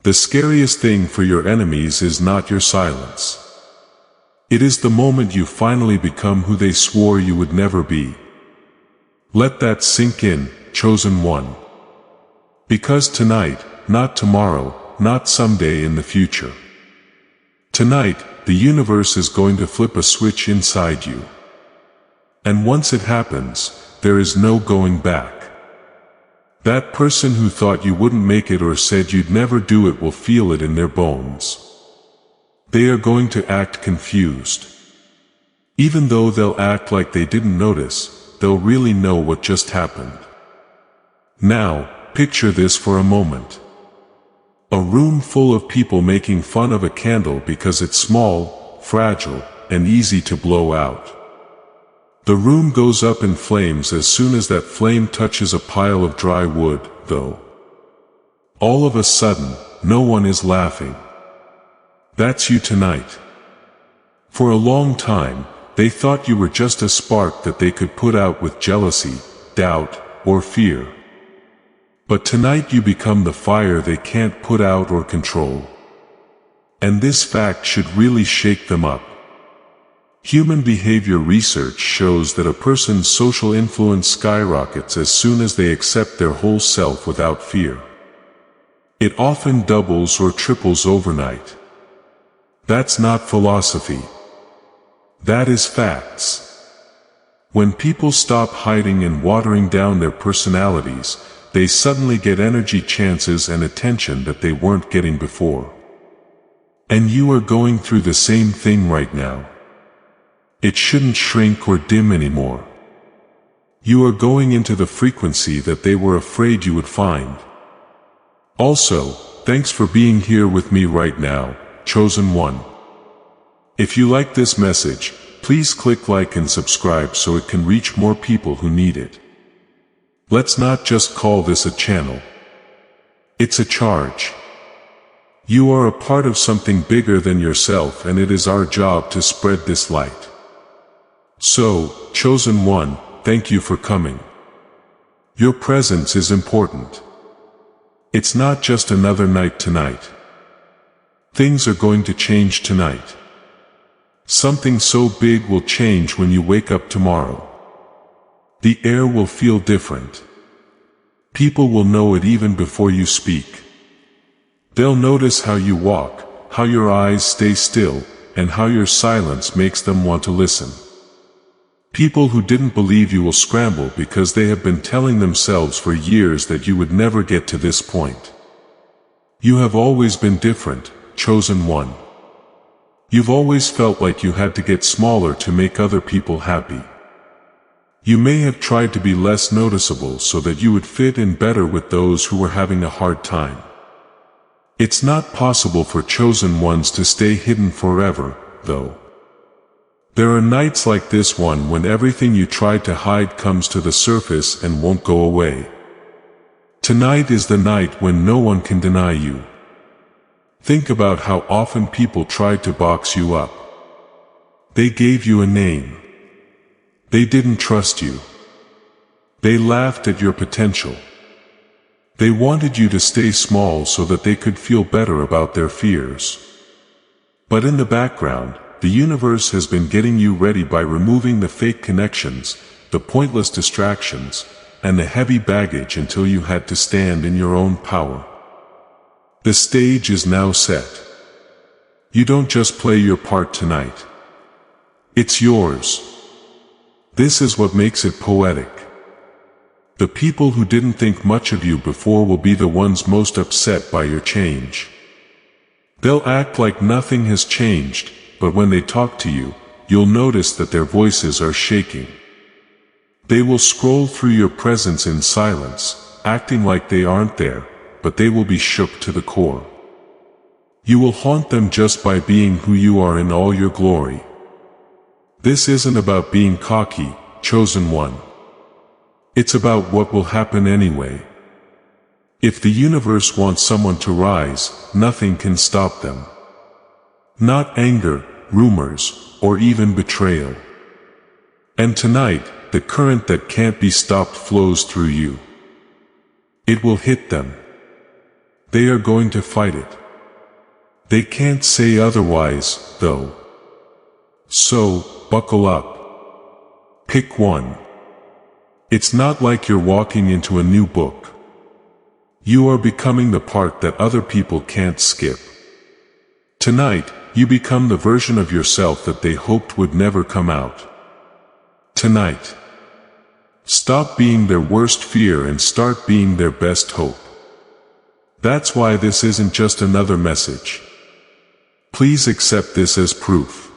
The scariest thing for your enemies is not your silence. It is the moment you finally become who they swore you would never be. Let that sink in, chosen one. Because tonight, not tomorrow, not someday in the future. Tonight, the universe is going to flip a switch inside you. And once it happens, there is no going back. That person who thought you wouldn't make it or said you'd never do it will feel it in their bones. They are going to act confused. Even though they'll act like they didn't notice, they'll really know what just happened. Now, picture this for a moment. A room full of people making fun of a candle because it's small, fragile, and easy to blow out. The room goes up in flames as soon as that flame touches a pile of dry wood, though. All of a sudden, no one is laughing. That's you tonight. For a long time, they thought you were just a spark that they could put out with jealousy, doubt, or fear. But tonight you become the fire they can't put out or control. And this fact should really shake them up. Human behavior research shows that a person's social influence skyrockets as soon as they accept their whole self without fear. It often doubles or triples overnight. That's not philosophy. That is facts. When people stop hiding and watering down their personalities, they suddenly get energy, chances, and attention that they weren't getting before. And you are going through the same thing right now. It shouldn't shrink or dim anymore. You are going into the frequency that they were afraid you would find. Also, thanks for being here with me right now, chosen one. If you like this message, please click like and subscribe so it can reach more people who need it. Let's not just call this a channel. It's a charge. You are a part of something bigger than yourself, and it is our job to spread this light. So, chosen one, thank you for coming. Your presence is important. It's not just another night tonight. Things are going to change tonight. Something so big will change when you wake up tomorrow. The air will feel different. People will know it even before you speak. They'll notice how you walk, how your eyes stay still, and how your silence makes them want to listen. People who didn't believe you will scramble because they have been telling themselves for years that you would never get to this point. You have always been different, chosen one. You've always felt like you had to get smaller to make other people happy. You may have tried to be less noticeable so that you would fit in better with those who were having a hard time. It's not possible for chosen ones to stay hidden forever, though. There are nights like this one when everything you tried to hide comes to the surface and won't go away. Tonight is the night when no one can deny you. Think about how often people tried to box you up. They gave you a name. They didn't trust you. They laughed at your potential. They wanted you to stay small so that they could feel better about their fears. But in the background, the universe has been getting you ready by removing the fake connections, the pointless distractions, and the heavy baggage until you had to stand in your own power. The stage is now set. You don't just play your part tonight. It's yours. This is what makes it poetic. The people who didn't think much of you before will be the ones most upset by your change. They'll act like nothing has changed, but when they talk to you, you'll notice that their voices are shaking. They will scroll through your presence in silence, acting like they aren't there, but they will be shook to the core. You will haunt them just by being who you are in all your glory. This isn't about being cocky, chosen one. It's about what will happen anyway. If the universe wants someone to rise, nothing can stop them. Not anger, rumors, or even betrayal. And tonight, the current that can't be stopped flows through you. It will hit them. They are going to fight it. They can't say otherwise, though. So, buckle up. Pick one. It's not like you're walking into a new book. You are becoming the part that other people can't skip. Tonight, you become the version of yourself that they hoped would never come out. Tonight. Stop being their worst fear and start being their best hope. That's why this isn't just another message. Please accept this as proof.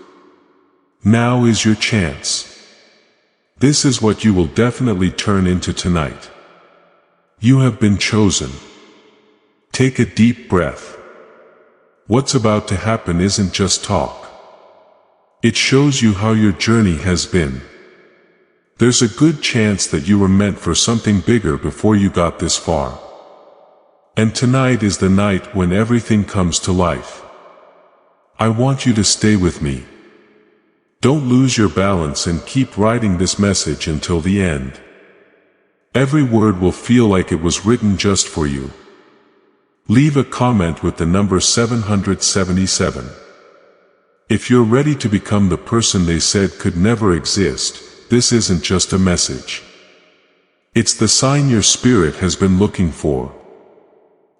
Now is your chance. This is what you will definitely turn into tonight. You have been chosen. Take a deep breath. What's about to happen isn't just talk. It shows you how your journey has been. There's a good chance that you were meant for something bigger before you got this far. And tonight is the night when everything comes to life. I want you to stay with me. Don't lose your balance and keep writing this message until the end. Every word will feel like it was written just for you. Leave a comment with the number 777. If you're ready to become the person they said could never exist, this isn't just a message. It's the sign your spirit has been looking for.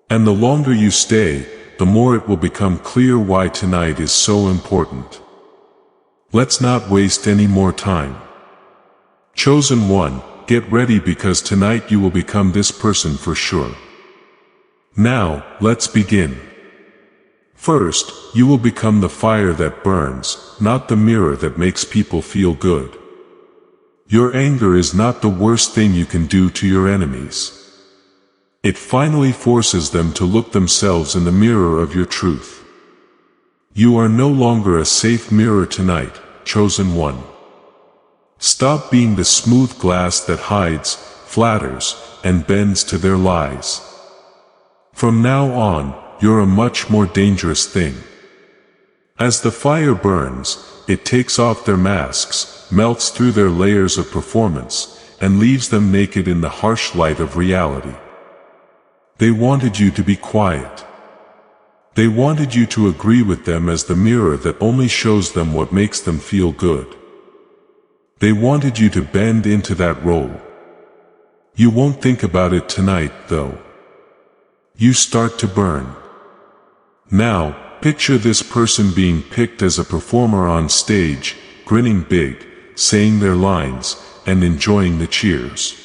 And the longer you stay, the more it will become clear why tonight is so important. Let's not waste any more time. Chosen one, get ready because tonight you will become this person for sure. Now, let's begin. First, you will become the fire that burns, not the mirror that makes people feel good. Your anger is not the worst thing you can do to your enemies. It finally forces them to look themselves in the mirror of your truth. You are no longer a safe mirror tonight, chosen one. Stop being the smooth glass that hides, flatters, and bends to their lies. From now on, you're a much more dangerous thing. As the fire burns, it takes off their masks, melts through their layers of performance, and leaves them naked in the harsh light of reality. They wanted you to be quiet. They wanted you to agree with them as the mirror that only shows them what makes them feel good. They wanted you to bend into that role. You won't think about it tonight, though. You start to burn. Now, picture this person being picked as a performer on stage, grinning big, saying their lines, and enjoying the cheers.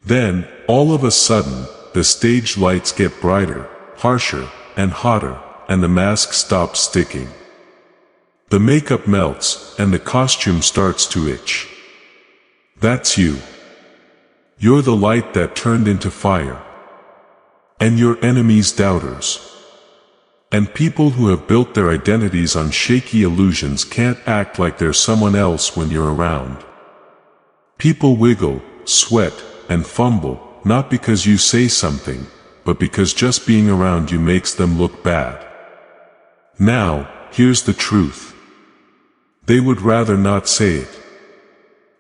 Then, all of a sudden, the stage lights get brighter, harsher, and hotter, and the mask stops sticking. The makeup melts, and the costume starts to itch. That's you. You're the light that turned into fire. And your enemies doubters. And people who have built their identities on shaky illusions can't act like they're someone else when you're around. People wiggle, sweat, and fumble, not because you say something, but because just being around you makes them look bad. Now, here's the truth. They would rather not say it.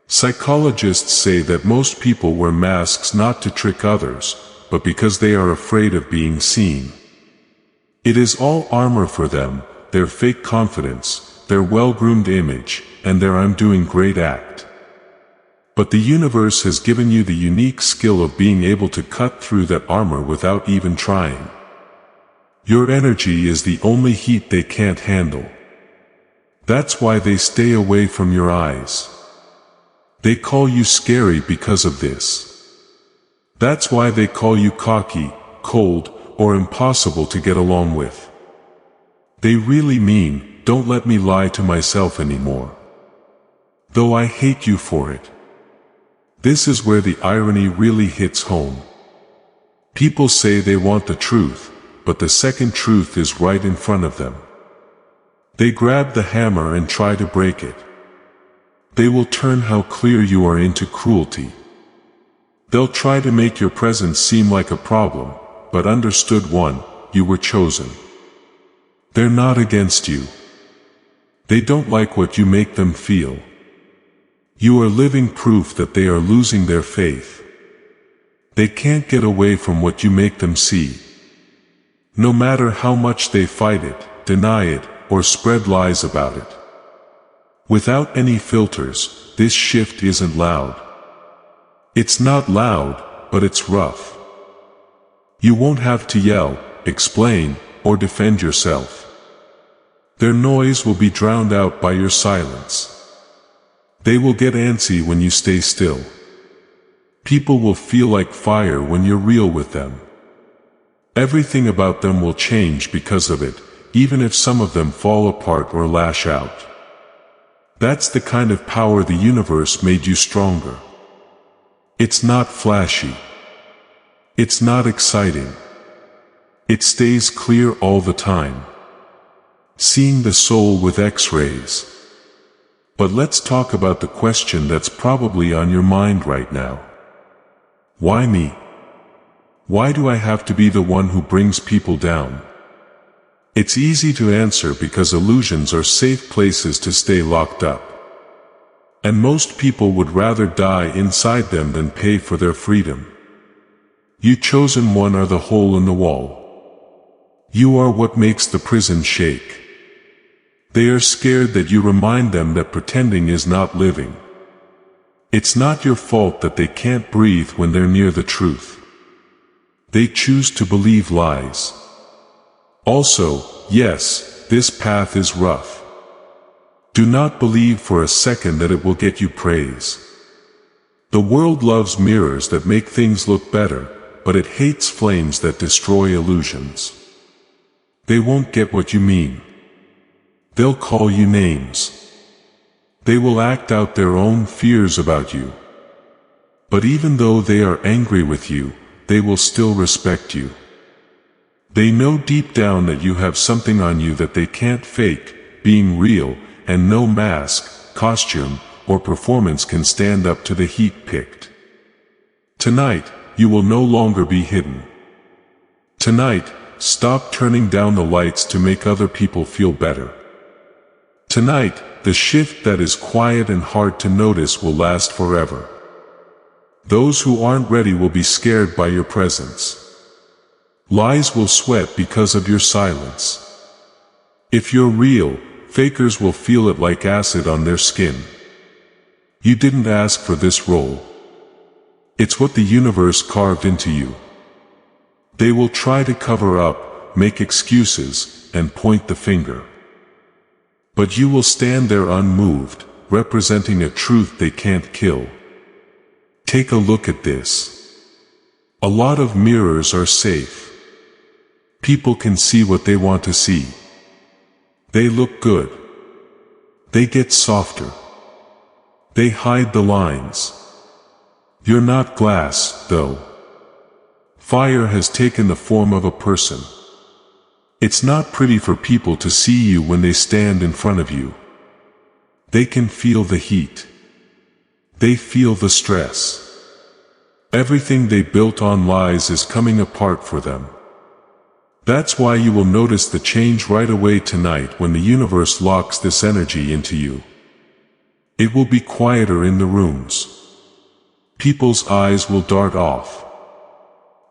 Psychologists say that most people wear masks not to trick others, but because they are afraid of being seen. It is all armor for them, their fake confidence, their well-groomed image, and their I'm doing great act. But the universe has given you the unique skill of being able to cut through that armor without even trying. Your energy is the only heat they can't handle. That's why they stay away from your eyes. They call you scary because of this. That's why they call you cocky, cold, or impossible to get along with. They really mean, don't let me lie to myself anymore. Though I hate you for it. This is where the irony really hits home. People say they want the truth, but the second truth is right in front of them. They grab the hammer and try to break it. They will turn how clear you are into cruelty. They'll try to make your presence seem like a problem, but understood one, you were chosen. They're not against you. They don't like what you make them feel. You are living proof that they are losing their faith. They can't get away from what you make them see. No matter how much they fight it, deny it, or spread lies about it. Without any filters, this shift isn't loud. It's not loud, but it's rough. You won't have to yell, explain, or defend yourself. Their noise will be drowned out by your silence. They will get antsy when you stay still. People will feel like fire when you're real with them. Everything about them will change because of it, even if some of them fall apart or lash out. That's the kind of power the universe made you stronger. It's not flashy. It's not exciting. It stays clear all the time. Seeing the soul with X-rays. But let's talk about the question that's probably on your mind right now. Why me? Why do I have to be the one who brings people down? It's easy to answer because illusions are safe places to stay locked up. And most people would rather die inside them than pay for their freedom. You chosen one are the hole in the wall. You are what makes the prison shake. They are scared that you remind them that pretending is not living. It's not your fault that they can't breathe when they're near the truth. They choose to believe lies. Also, yes, this path is rough. Do not believe for a second that it will get you praise. The world loves mirrors that make things look better, but it hates flames that destroy illusions. They won't get what you mean. They'll call you names. They will act out their own fears about you. But even though they are angry with you, they will still respect you. They know deep down that you have something on you that they can't fake, being real, and no mask, costume, or performance can stand up to the heat picked. Tonight, you will no longer be hidden. Tonight, stop turning down the lights to make other people feel better. Tonight, the shift that is quiet and hard to notice will last forever. Those who aren't ready will be scared by your presence. Lies will sweat because of your silence. If you're real, fakers will feel it like acid on their skin. You didn't ask for this role. It's what the universe carved into you. They will try to cover up, make excuses, and point the finger. But you will stand there unmoved, representing a truth they can't kill. Take a look at this. A lot of mirrors are safe. People can see what they want to see. They look good. They get softer. They hide the lines. You're not glass, though. Fire has taken the form of a person. It's not pretty for people to see you when they stand in front of you. They can feel the heat. They feel the stress. Everything they built on lies is coming apart for them. That's why you will notice the change right away tonight when the universe locks this energy into you. It will be quieter in the rooms. People's eyes will dart off.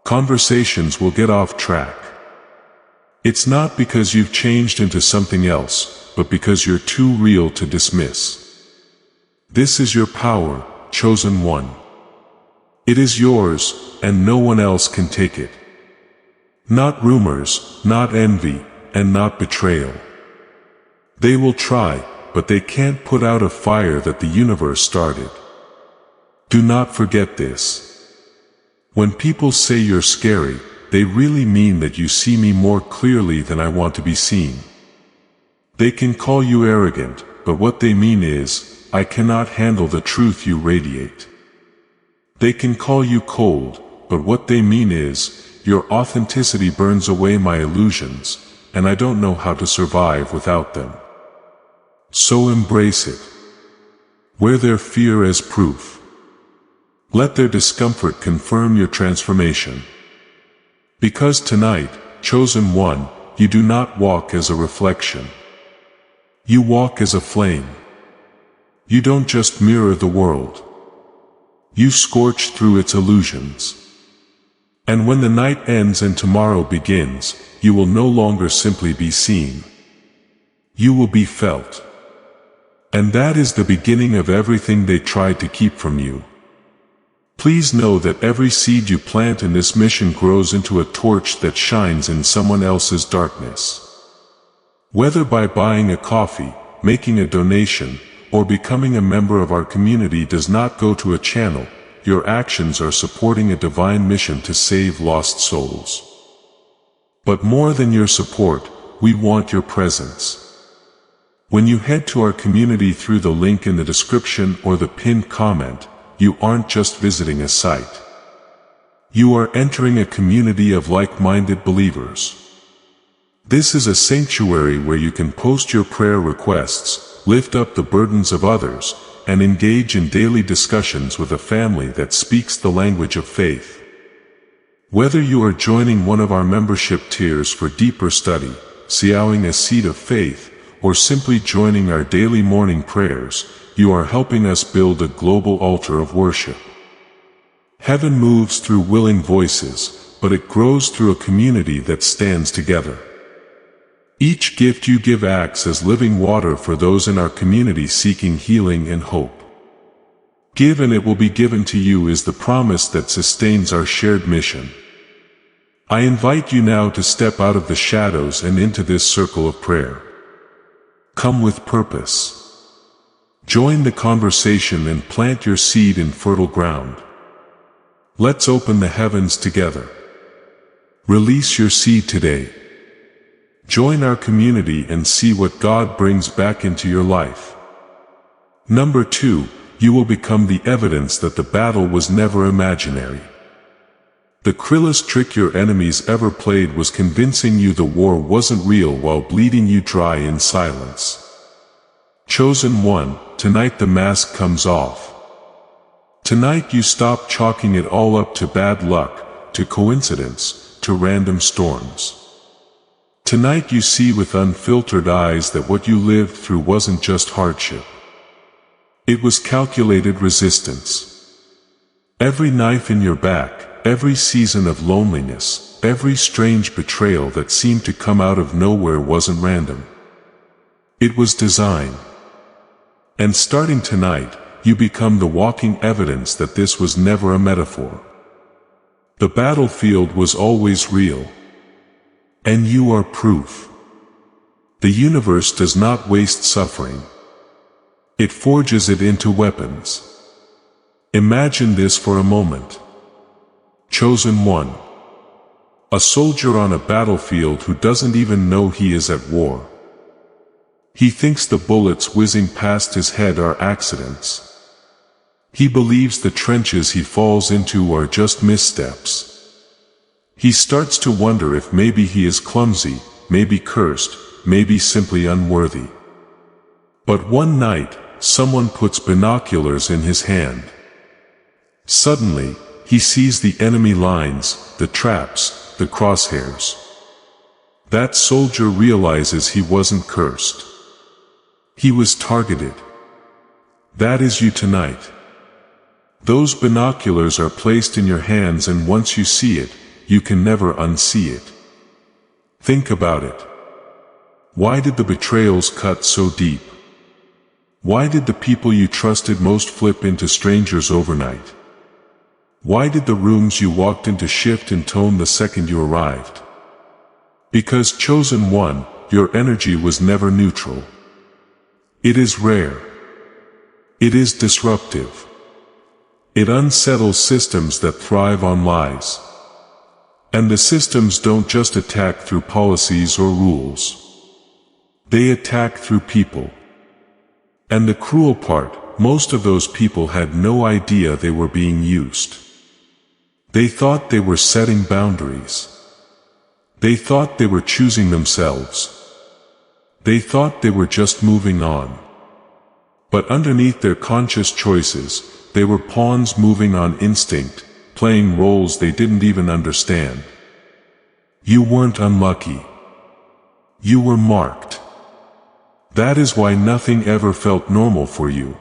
Conversations will get off track. It's not because you've changed into something else, but because you're too real to dismiss. This is your power, chosen one. It is yours, and no one else can take it. Not rumors, not envy, and not betrayal. They will try, but they can't put out a fire that the universe started. Do not forget this. When people say you're scary, they really mean that you see me more clearly than I want to be seen. They can call you arrogant, but what they mean is, I cannot handle the truth you radiate. They can call you cold, but what they mean is, your authenticity burns away my illusions, and I don't know how to survive without them. So embrace it. Wear their fear as proof. Let their discomfort confirm your transformation. Because tonight, chosen one, you do not walk as a reflection. You walk as a flame. You don't just mirror the world. You scorch through its illusions. And when the night ends and tomorrow begins, you will no longer simply be seen. You will be felt. And that is the beginning of everything they tried to keep from you. Please know that every seed you plant in this mission grows into a torch that shines in someone else's darkness. Whether by buying a coffee, making a donation, or becoming a member of our community does not go to a channel, your actions are supporting a divine mission to save lost souls. But more than your support, we want your presence. When you head to our community through the link in the description or the pinned comment, you aren't just visiting a site. You are entering a community of like-minded believers. This is a sanctuary where you can post your prayer requests, lift up the burdens of others, and engage in daily discussions with a family that speaks the language of faith. Whether you are joining one of our membership tiers for deeper study, sowing a seed of faith, or simply joining our daily morning prayers, you are helping us build a global altar of worship. Heaven moves through willing voices, but it grows through a community that stands together. Each gift you give acts as living water for those in our community seeking healing and hope. Give and it will be given to you is the promise that sustains our shared mission. I invite you now to step out of the shadows and into this circle of prayer. Come with purpose. Join the conversation and plant your seed in fertile ground. Let's open the heavens together. Release your seed today. Join our community and see what God brings back into your life. Number 2, you will become the evidence that the battle was never imaginary. The cruelest trick your enemies ever played was convincing you the war wasn't real while bleeding you dry in silence. Chosen one, tonight the mask comes off. Tonight you stop chalking it all up to bad luck, to coincidence, to random storms. Tonight you see with unfiltered eyes that what you lived through wasn't just hardship. It was calculated resistance. Every knife in your back, every season of loneliness, every strange betrayal that seemed to come out of nowhere wasn't random. It was design. And starting tonight, you become the walking evidence that this was never a metaphor. The battlefield was always real. And you are proof. The universe does not waste suffering. It forges it into weapons. Imagine this for a moment. Chosen one. A soldier on a battlefield who doesn't even know he is at war. He thinks the bullets whizzing past his head are accidents. He believes the trenches he falls into are just missteps. He starts to wonder if maybe he is clumsy, maybe cursed, maybe simply unworthy. But one night, someone puts binoculars in his hand. Suddenly, he sees the enemy lines, the traps, the crosshairs. That soldier realizes he wasn't cursed. He was targeted. That is you tonight. Those binoculars are placed in your hands, and once you see it, you can never unsee it. Think about it. Why did the betrayals cut so deep? Why did the people you trusted most flip into strangers overnight? Why did the rooms you walked into shift in tone the second you arrived? Because chosen one, your energy was never neutral. It is rare. It is disruptive. It unsettles systems that thrive on lies. And the systems don't just attack through policies or rules. They attack through people. And the cruel part, most of those people had no idea they were being used. They thought they were setting boundaries. They thought they were choosing themselves. They thought they were just moving on. But underneath their conscious choices, they were pawns moving on instinct, playing roles they didn't even understand. You weren't unlucky. You were marked. That is why nothing ever felt normal for you.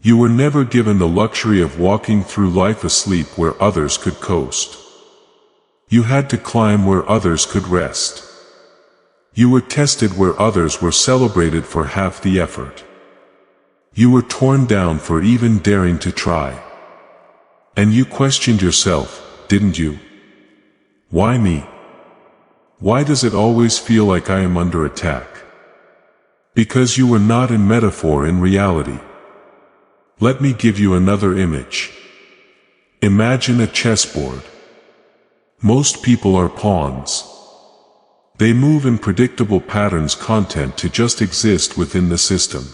You were never given the luxury of walking through life asleep where others could coast. You had to climb where others could rest. You were tested where others were celebrated for half the effort. You were torn down for even daring to try. And you questioned yourself, didn't you? Why me? Why does it always feel like I am under attack? Because you were not in metaphor, in reality. Let me give you another image. Imagine a chessboard. Most people are pawns. They move in predictable patterns, content to just exist within the system.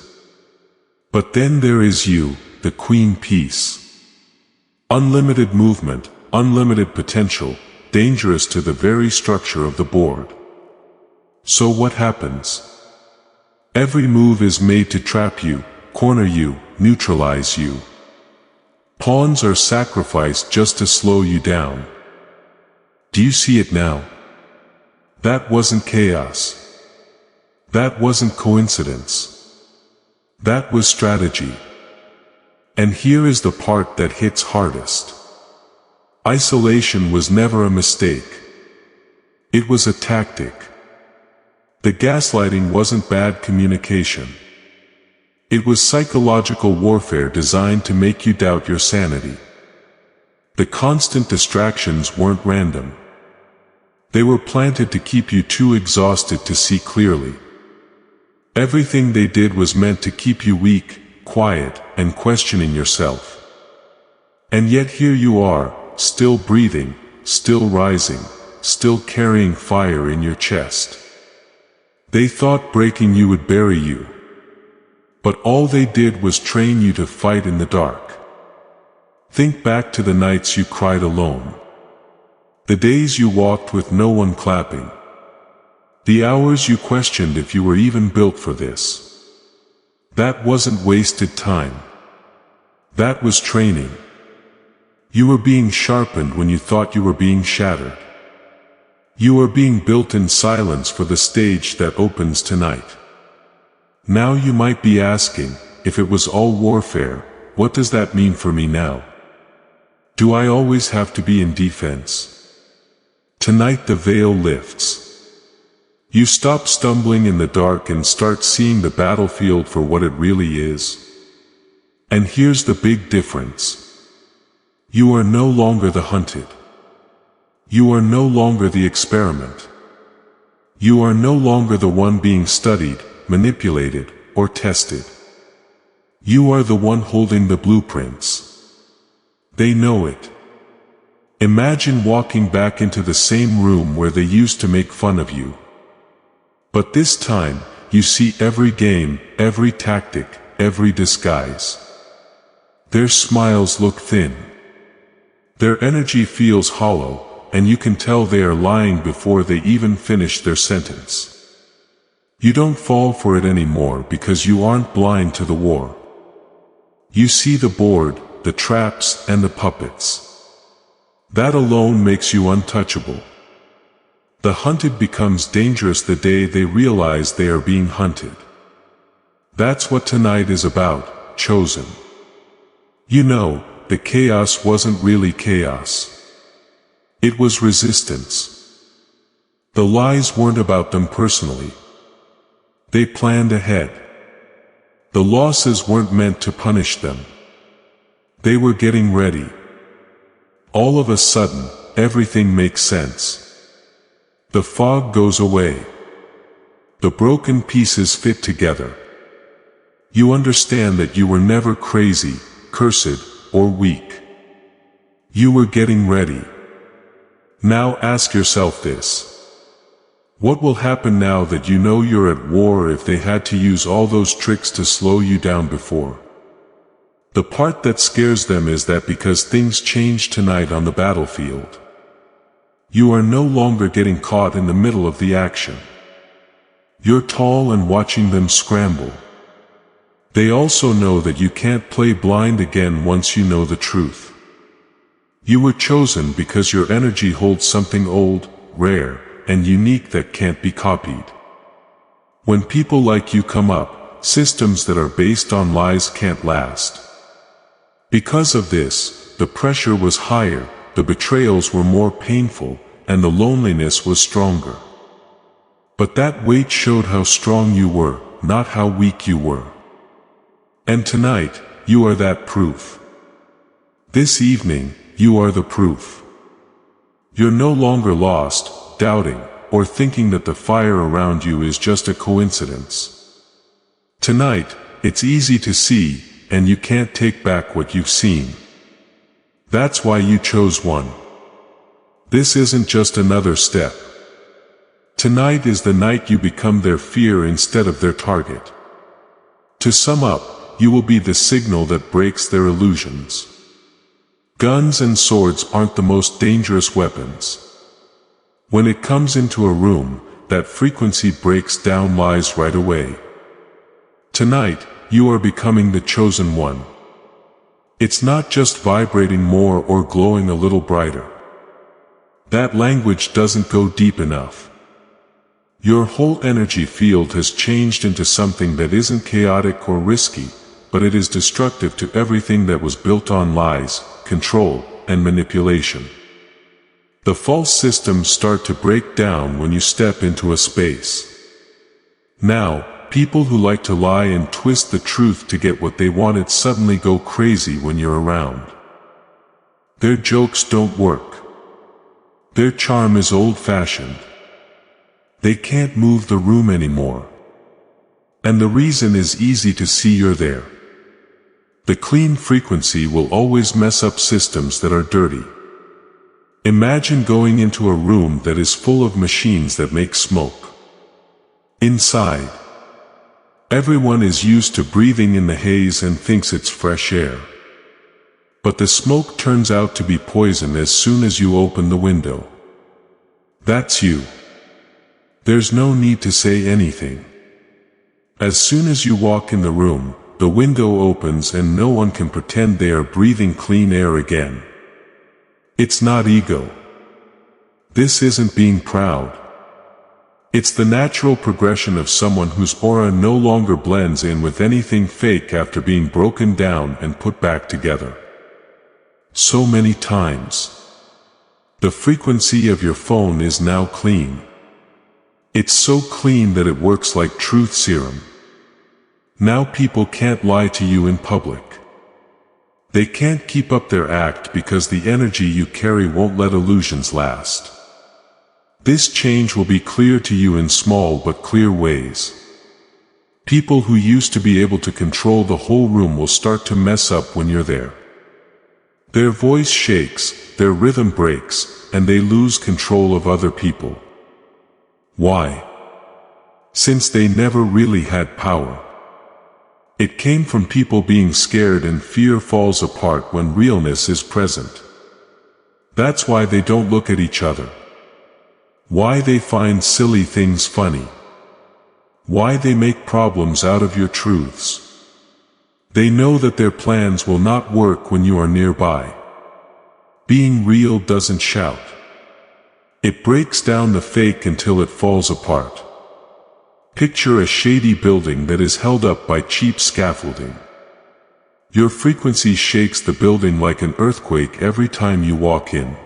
But then there is you, the queen piece. Unlimited movement, unlimited potential, dangerous to the very structure of the board. So what happens? Every move is made to trap you, corner you, neutralize you. Pawns are sacrificed just to slow you down. Do you see it now? That wasn't chaos. That wasn't coincidence. That was strategy. And here is the part that hits hardest. Isolation was never a mistake. It was a tactic. The gaslighting wasn't bad communication. It was psychological warfare designed to make you doubt your sanity. The constant distractions weren't random. They were planted to keep you too exhausted to see clearly. Everything they did was meant to keep you weak, quiet, and questioning yourself. And yet here you are, still breathing, still rising, still carrying fire in your chest. They thought breaking you would bury you. But all they did was train you to fight in the dark. Think back to the nights you cried alone. The days you walked with no one clapping. The hours you questioned if you were even built for this. That wasn't wasted time. That was training. You were being sharpened when you thought you were being shattered. You were being built in silence for the stage that opens tonight. Now you might be asking, if it was all warfare, what does that mean for me now? Do I always have to be in defense? Tonight the veil lifts. You stop stumbling in the dark and start seeing the battlefield for what it really is. And here's the big difference. You are no longer the hunted. You are no longer the experiment. You are no longer the one being studied, manipulated, or tested. You are the one holding the blueprints. They know it. Imagine walking back into the same room where they used to make fun of you. But this time, you see every game, every tactic, every disguise. Their smiles look thin. Their energy feels hollow, and you can tell they are lying before they even finish their sentence. You don't fall for it anymore because you aren't blind to the war. You see the board, the traps, and the puppets. That alone makes you untouchable. The hunted becomes dangerous the day they realize they are being hunted. That's what tonight is about, chosen. You know, the chaos wasn't really chaos. It was resistance. The lies weren't about them personally. They planned ahead. The losses weren't meant to punish them. They were getting ready. All of a sudden, everything makes sense. The fog goes away. The broken pieces fit together. You understand that you were never crazy, cursed, or weak. You were getting ready. Now ask yourself this. What will happen now that you know you're at war if they had to use all those tricks to slow you down before? The part that scares them is that because things change tonight on the battlefield, you are no longer getting caught in the middle of the action. You're tall and watching them scramble. They also know that you can't play blind again once you know the truth. You were chosen because your energy holds something old, rare, and unique that can't be copied. When people like you come up, systems that are based on lies can't last. Because of this, the pressure was higher, the betrayals were more painful, and the loneliness was stronger. But that weight showed how strong you were, not how weak you were. And tonight, you are that proof. This evening, you are the proof. You're no longer lost, doubting, or thinking that the fire around you is just a coincidence. Tonight, it's easy to see, and you can't take back what you've seen. That's why you chose one. This isn't just another step. Tonight is the night you become their fear instead of their target. To sum up, you will be the signal that breaks their illusions. Guns and swords aren't the most dangerous weapons. When it comes into a room, that frequency breaks down lies right away. Tonight, you are becoming the chosen one. It's not just vibrating more or glowing a little brighter. That language doesn't go deep enough. Your whole energy field has changed into something that isn't chaotic or risky, but it is destructive to everything that was built on lies, control, and manipulation. The false systems start to break down when you step into a space. Now, people who like to lie and twist the truth to get what they wanted suddenly go crazy when you're around. Their jokes don't work. Their charm is old-fashioned. They can't move the room anymore. And the reason is easy to see: you're there. The clean frequency will always mess up systems that are dirty. Imagine going into a room that is full of machines that make smoke. Inside, everyone is used to breathing in the haze and thinks it's fresh air. But the smoke turns out to be poison as soon as you open the window. That's you. There's no need to say anything. As soon as you walk in the room, the window opens and no one can pretend they are breathing clean air again. It's not ego. This isn't being proud. It's the natural progression of someone whose aura no longer blends in with anything fake after being broken down and put back together. So many times. The frequency of your phone is now clean. It's so clean that it works like truth serum. Now people can't lie to you in public. They can't keep up their act because the energy you carry won't let illusions last. This change will be clear to you in small but clear ways. People who used to be able to control the whole room will start to mess up when you're there. Their voice shakes, their rhythm breaks, and they lose control of other people. Why? Since they never really had power. It came from people being scared, and fear falls apart when realness is present. That's why they don't look at each other. Why they find silly things funny. Why they make problems out of your truths. They know that their plans will not work when you are nearby. Being real doesn't shout. It breaks down the fake until it falls apart. Picture a shady building that is held up by cheap scaffolding. Your frequency shakes the building like an earthquake every time you walk in.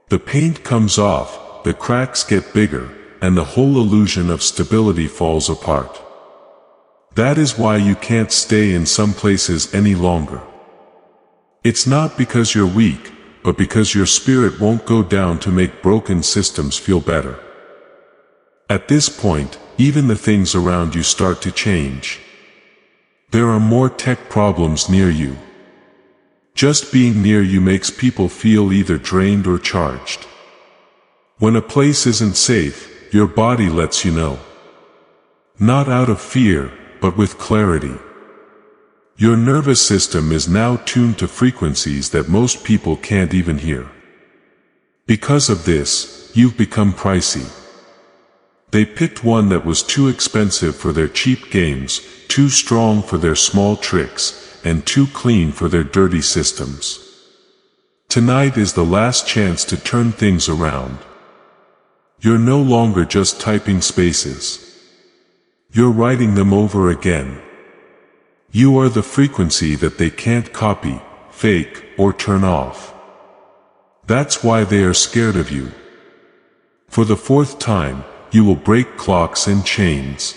The paint comes off, the cracks get bigger, and the whole illusion of stability falls apart. That is why you can't stay in some places any longer. It's not because you're weak, but because your spirit won't go down to make broken systems feel better. At this point, even the things around you start to change. There are more tech problems near you. Just being near you makes people feel either drained or charged. When a place isn't safe, your body lets you know. Not out of fear, but with clarity. Your nervous system is now tuned to frequencies that most people can't even hear. Because of this, you've become pricey. They picked one that was too expensive for their cheap games, too strong for their small tricks, and too clean for their dirty systems. Tonight is the last chance to turn things around. You're no longer just typing spaces. You're writing them over again. You are the frequency that they can't copy, fake, or turn off. That's why they are scared of you. For the fourth time, you will break clocks and chains.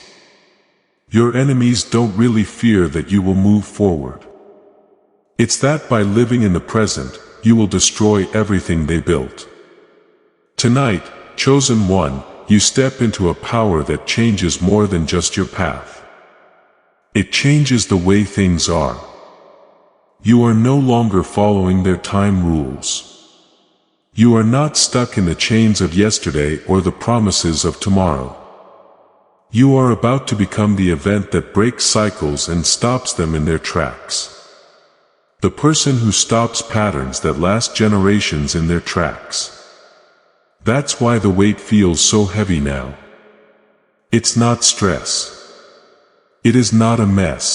Your enemies don't really fear that you will move forward. It's that by living in the present, you will destroy everything they built. Tonight, chosen one, you step into a power that changes more than just your path. It changes the way things are. You are no longer following their time rules. You are not stuck in the chains of yesterday or the promises of tomorrow. You are about to become the event that breaks cycles and stops them in their tracks. The person who stops patterns that last generations in their tracks. That's why the weight feels so heavy now. It's not stress. It is not a mess.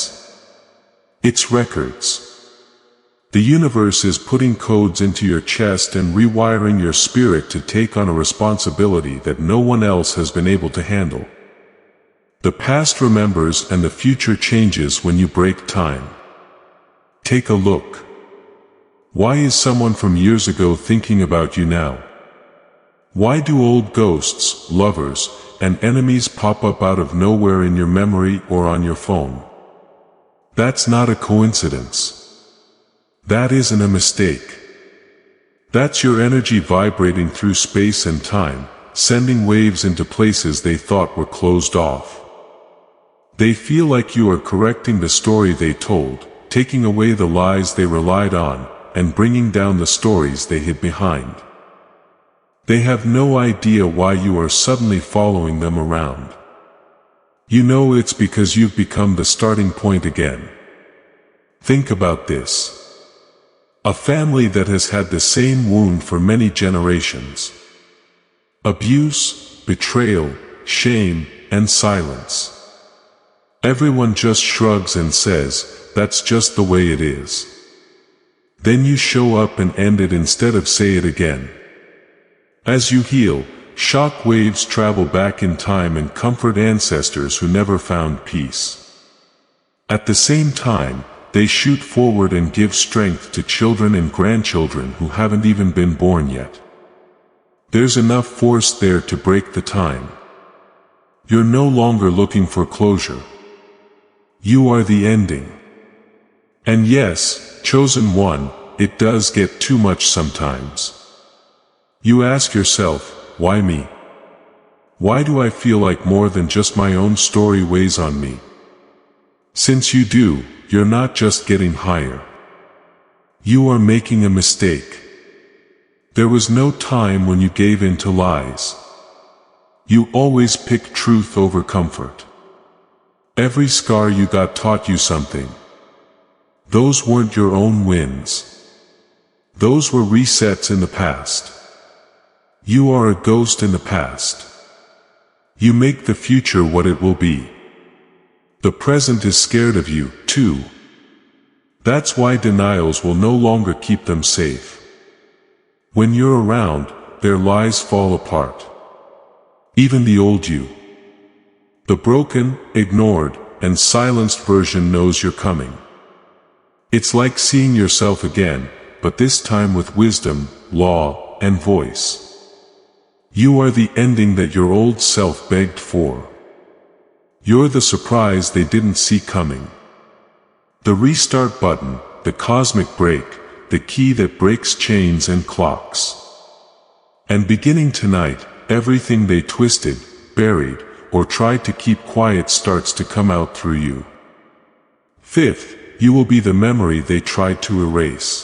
It's records. The universe is putting codes into your chest and rewiring your spirit to take on a responsibility that no one else has been able to handle. The past remembers and the future changes when you break time. Take a look. Why is someone from years ago thinking about you now? Why do old ghosts, lovers, and enemies pop up out of nowhere in your memory or on your phone? That's not a coincidence. That isn't a mistake. That's your energy vibrating through space and time, sending waves into places they thought were closed off. They feel like you are correcting the story they told, taking away the lies they relied on, and bringing down the stories they hid behind. They have no idea why you are suddenly following them around. You know it's because you've become the starting point again. Think about this. A family that has had the same wound for many generations. Abuse, betrayal, shame, and silence. Everyone just shrugs and says, "That's just the way it is." Then you show up and end it instead of say it again. As you heal, shock waves travel back in time and comfort ancestors who never found peace. At the same time, they shoot forward and give strength to children and grandchildren who haven't even been born yet. There's enough force there to break the time. You're no longer looking for closure. You are the ending. And yes, chosen one, it does get too much sometimes. You ask yourself, why me? Why do I feel like more than just my own story weighs on me? Since you do, you're not just getting higher. You are making a mistake. There was no time when you gave in to lies. You always pick truth over comfort. Every scar you got taught you something. Those weren't your own wins. Those were resets in the past. You are a ghost in the past. You make the future what it will be. The present is scared of you, too. That's why denials will no longer keep them safe. When you're around, their lies fall apart. Even the old you. The broken, ignored, and silenced version knows you're coming. It's like seeing yourself again, but this time with wisdom, law, and voice. You are the ending that your old self begged for. You're the surprise they didn't see coming. The restart button, the cosmic break, the key that breaks chains and clocks. And beginning tonight, everything they twisted, buried, or tried to keep quiet starts to come out through you. Fifth, you will be the memory they tried to erase.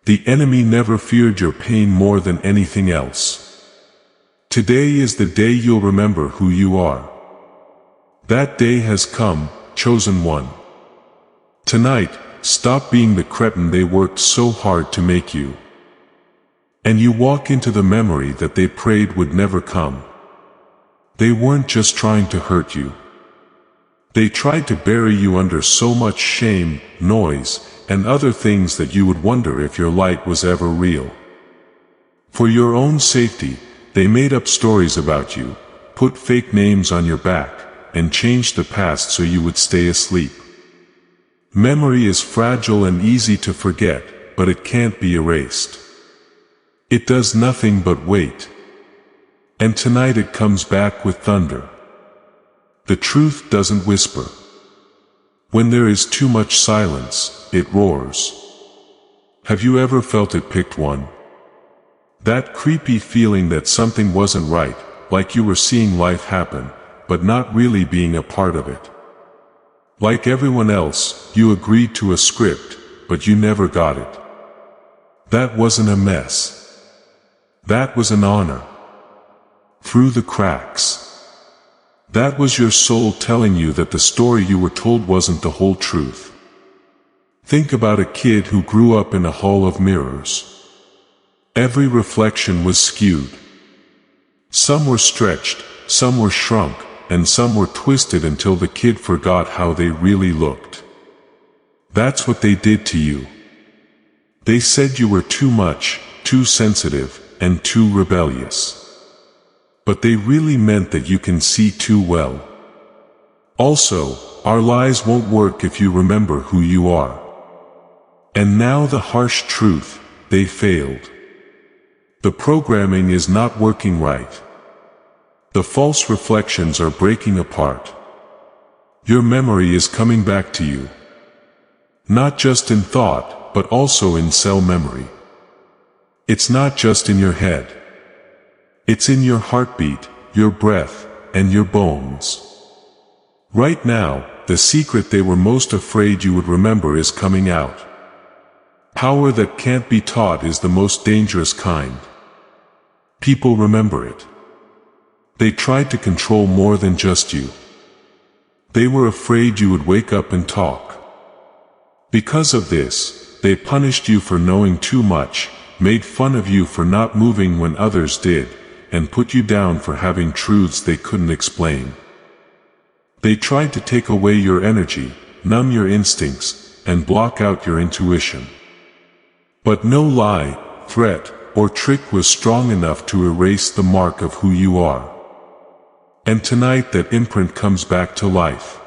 The enemy never feared your pain more than anything else. Today is the day you'll remember who you are. That day has come, chosen one. Tonight, stop being the cretin they worked so hard to make you. And you walk into the memory that they prayed would never come. They weren't just trying to hurt you. They tried to bury you under so much shame, noise, and other things that you would wonder if your light was ever real. For your own safety, they made up stories about you, put fake names on your back, and changed the past so you would stay asleep. Memory is fragile and easy to forget, but it can't be erased. It does nothing but wait. And tonight it comes back with thunder. The truth doesn't whisper. When there is too much silence, it roars. Have you ever felt it? Picked one. That creepy feeling that something wasn't right, like you were seeing life happen, but not really being a part of it. Like everyone else, you agreed to a script, but you never got it. That wasn't a mess. That was an honor. Through the cracks. That was your soul telling you that the story you were told wasn't the whole truth. Think about a kid who grew up in a hall of mirrors. Every reflection was skewed. Some were stretched, some were shrunk, and some were twisted until the kid forgot how they really looked. That's what they did to you. They said you were too much, too sensitive, and too rebellious. But they really meant that you can see too well. Also, our lies won't work if you remember who you are. And now the harsh truth, they failed. The programming is not working right. The false reflections are breaking apart. Your memory is coming back to you. Not just in thought, but also in cell memory. It's not just in your head. It's in your heartbeat, your breath, and your bones. Right now, the secret they were most afraid you would remember is coming out. Power that can't be taught is the most dangerous kind. People remember it. They tried to control more than just you. They were afraid you would wake up and talk. Because of this, they punished you for knowing too much, made fun of you for not moving when others did, and put you down for having truths they couldn't explain. They tried to take away your energy, numb your instincts, and block out your intuition. But no lie, threat, or trick was strong enough to erase the mark of who you are. And tonight that imprint comes back to life.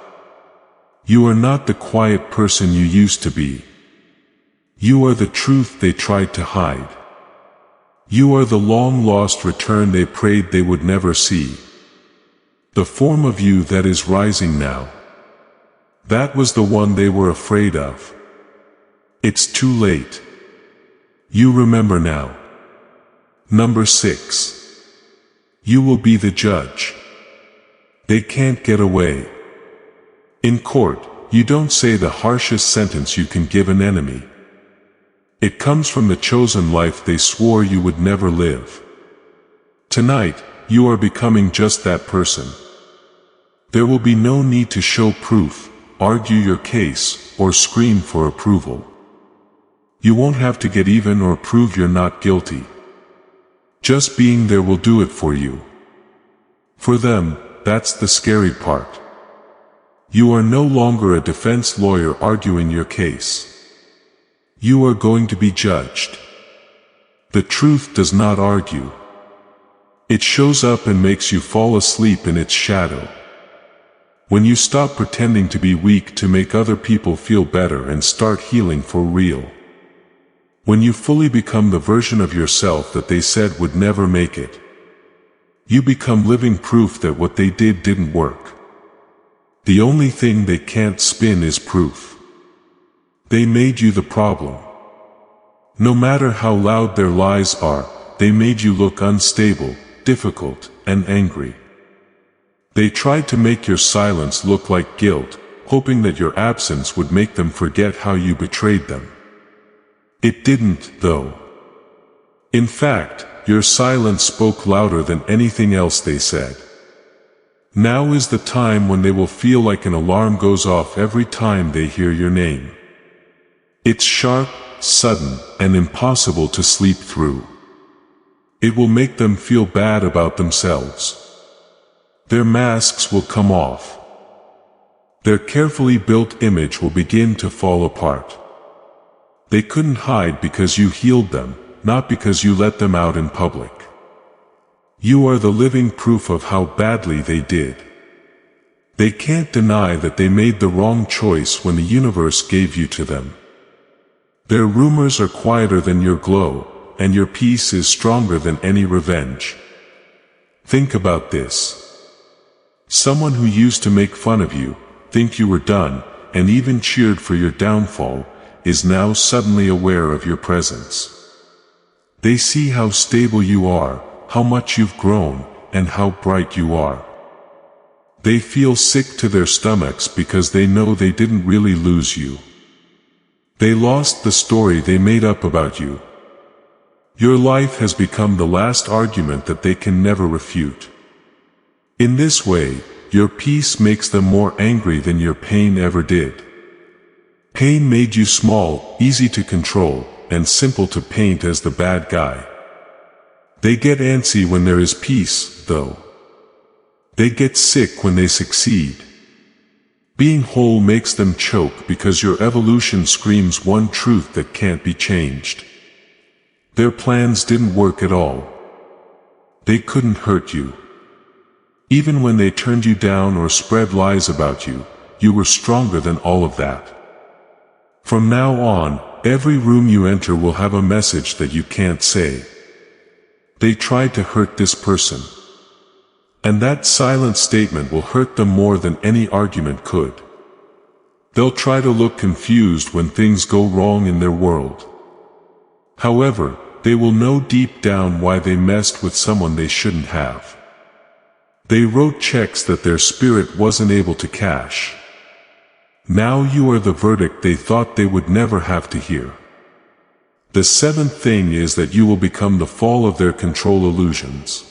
You are not the quiet person you used to be. You are the truth they tried to hide. You are the long-lost return they prayed they would never see. The form of you that is rising now. That was the one they were afraid of. It's too late. You remember now. Number 6. You will be the judge. They can't get away. In court, you don't say the harshest sentence you can give an enemy. It comes from the chosen life they swore you would never live. Tonight, you are becoming just that person. There will be no need to show proof, argue your case, or scream for approval. You won't have to get even or prove you're not guilty. Just being there will do it for you. For them, that's the scary part. You are no longer a defense lawyer arguing your case. You are going to be judged. The truth does not argue. It shows up and makes you fall asleep in its shadow. When you stop pretending to be weak to make other people feel better and start healing for real. When you fully become the version of yourself that they said would never make it. You become living proof that what they did didn't work. The only thing they can't spin is proof. They made you the problem. No matter how loud their lies are, they made you look unstable, difficult, and angry. They tried to make your silence look like guilt, hoping that your absence would make them forget how you betrayed them. It didn't, though. In fact, your silence spoke louder than anything else they said. Now is the time when they will feel like an alarm goes off every time they hear your name. It's sharp, sudden, and impossible to sleep through. It will make them feel bad about themselves. Their masks will come off. Their carefully built image will begin to fall apart. They couldn't hide because you healed them, not because you let them out in public. You are the living proof of how badly they did. They can't deny that they made the wrong choice when the universe gave you to them. Their rumors are quieter than your glow, and your peace is stronger than any revenge. Think about this. Someone who used to make fun of you, think you were done, and even cheered for your downfall, is now suddenly aware of your presence. They see how stable you are, how much you've grown, and how bright you are. They feel sick to their stomachs because they know they didn't really lose you. They lost the story they made up about you. Your life has become the last argument that they can never refute. In this way, your peace makes them more angry than your pain ever did. Pain made you small, easy to control, and simple to paint as the bad guy. They get antsy when there is peace, though. They get sick when they succeed. Being whole makes them choke because your evolution screams one truth that can't be changed. Their plans didn't work at all. They couldn't hurt you. Even when they turned you down or spread lies about you, you were stronger than all of that. From now on, every room you enter will have a message that you can't say. They tried to hurt this person. And that silent statement will hurt them more than any argument could. They'll try to look confused when things go wrong in their world. However, they will know deep down why they messed with someone they shouldn't have. They wrote checks that their spirit wasn't able to cash. Now you are the verdict they thought they would never have to hear. The seventh thing is that you will become the fall of their control illusions.